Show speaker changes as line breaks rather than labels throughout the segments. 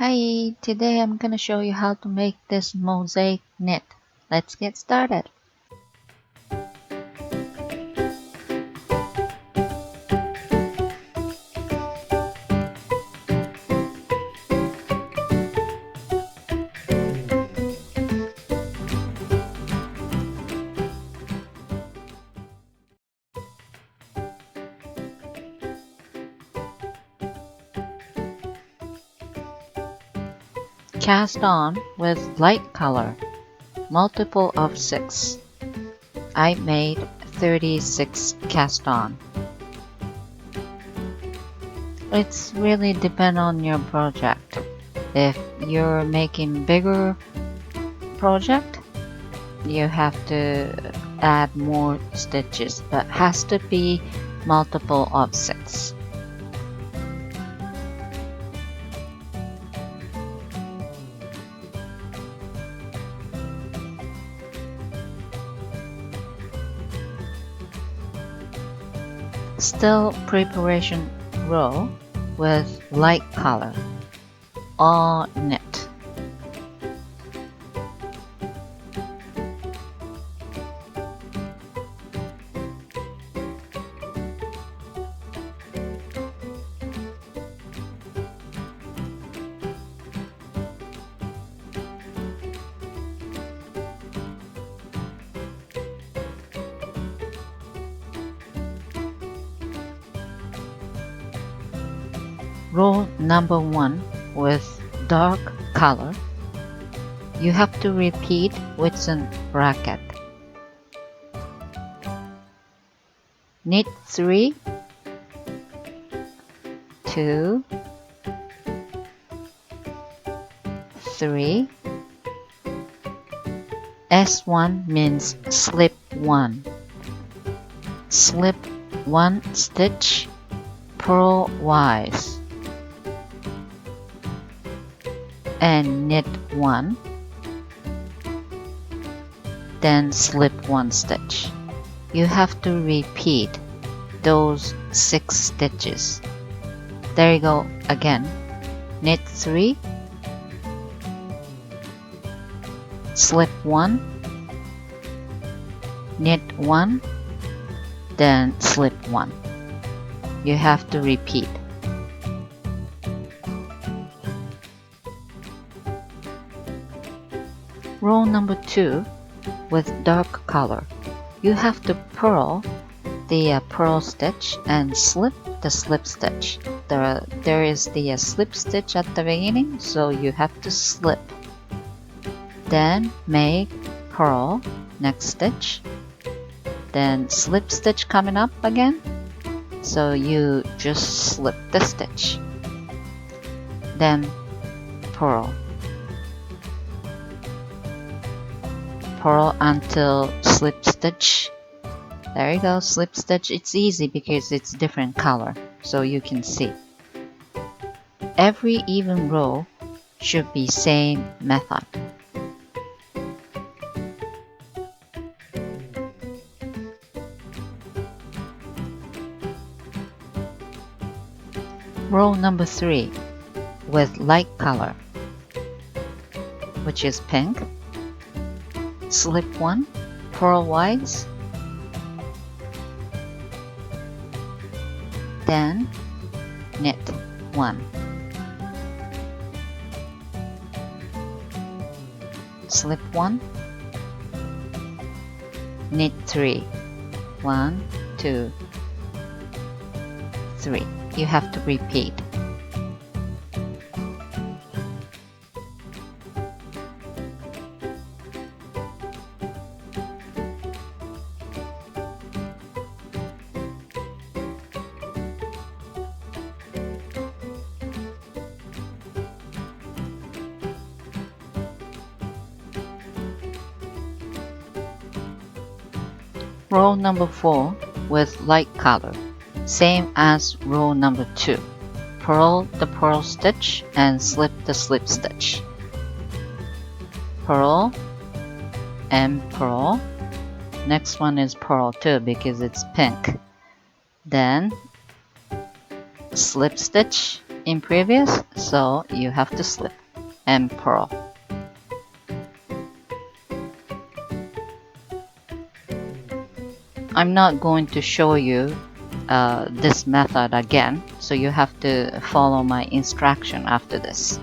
Hi, today I'm gonna show you how to make this mosaic knit. Let's get started. Cast on with light color, multiple of 6. I made 36 cast on. It's really depend on your project. If you're making bigger project, you have to add more stitches, but has to be multiple of 6. Still preparation row with light color, all knit. Row number 1 with dark color. You have to repeat with a bracket. Knit 3, 2, 3. S1 means slip 1. Slip 1 stitch purlwise and knit 1, then slip 1 stitch. You have to repeat those 6 stitches. There you go again. Knit 3, slip 1, knit 1, then slip 1. You have to repeat. Row number 2 with dark color. You have to purl the purl stitch and slip the slip stitch. There is the slip stitch at the beginning, so you have to slip. Then make purl next stitch, then slip stitch coming up again, so you just slip the stitch, then purl until slip stitch. There you go, slip stitch. It's easy because it's different color, so you can see. Every even row should be same method. Row number 3 with light color, which is pink. Slip 1 purlwise, then knit 1, slip 1, knit 3, 1, 2, 3. You have to repeat. Row number 4 with light color, same as row number 2. Purl the purl stitch and slip the slip stitch. Purl and purl. Next one is purl too because it's pink. Then slip stitch in previous, so you have to slip and purl. I'm not going to show you this method again, so you have to follow my instruction after this.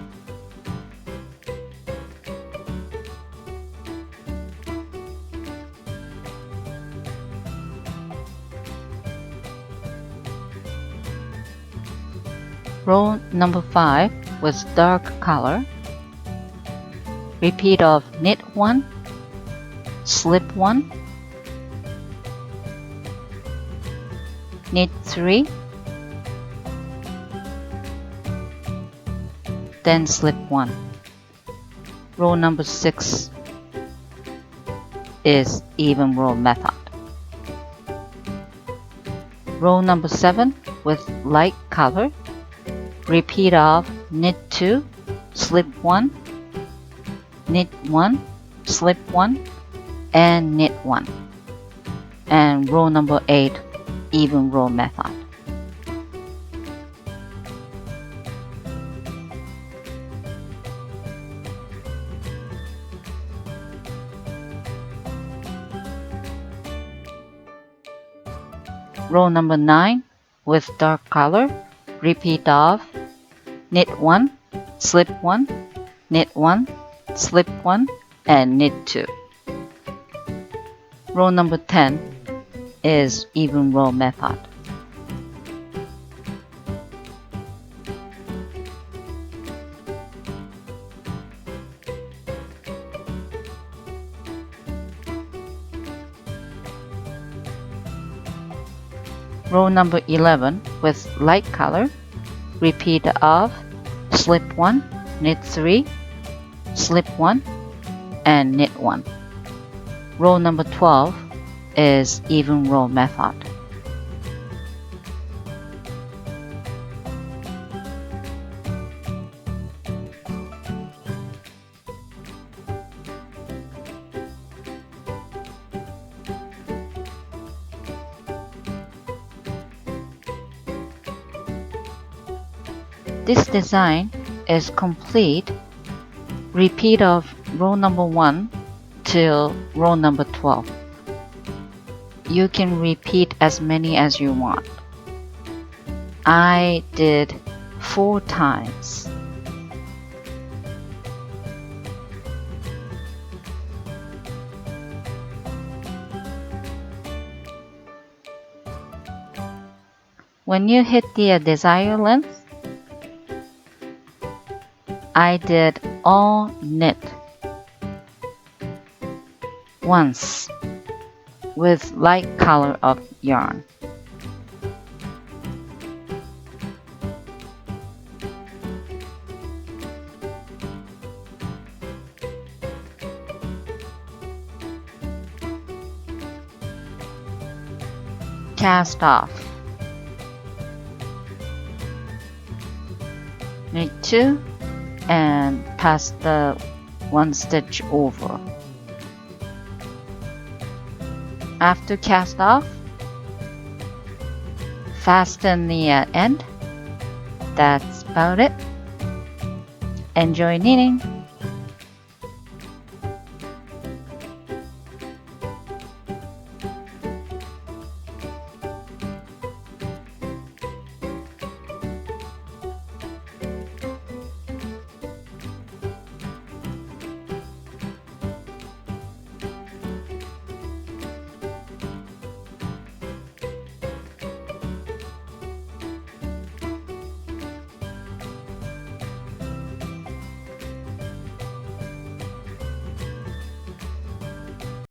Row number 5 with dark color. Repeat of knit 1, slip 1, knit 3, then slip 1. Row number 6 is even row method. Row number 7 with light color. Repeat of knit 2, slip 1, knit 1, slip 1, and knit 1. And row number 8, even row method. Row number 9 with dark color. Repeat of knit 1, slip 1, knit 1, slip 1, and knit 2. Row number 10 is even row method. Row number 11 with light color. Repeat of slip 1, knit 3, slip 1, and knit 1. Row number 12 is even row method. This design is complete. Repeat of row number 1 till row number 12. You can repeat as many as you want. I did 4 times. When you hit the desired length, I did all knit once with light color of yarn. Cast off. Knit 2 and pass the 1 stitch over. After cast off, fasten the end. That's about it. Enjoy knitting!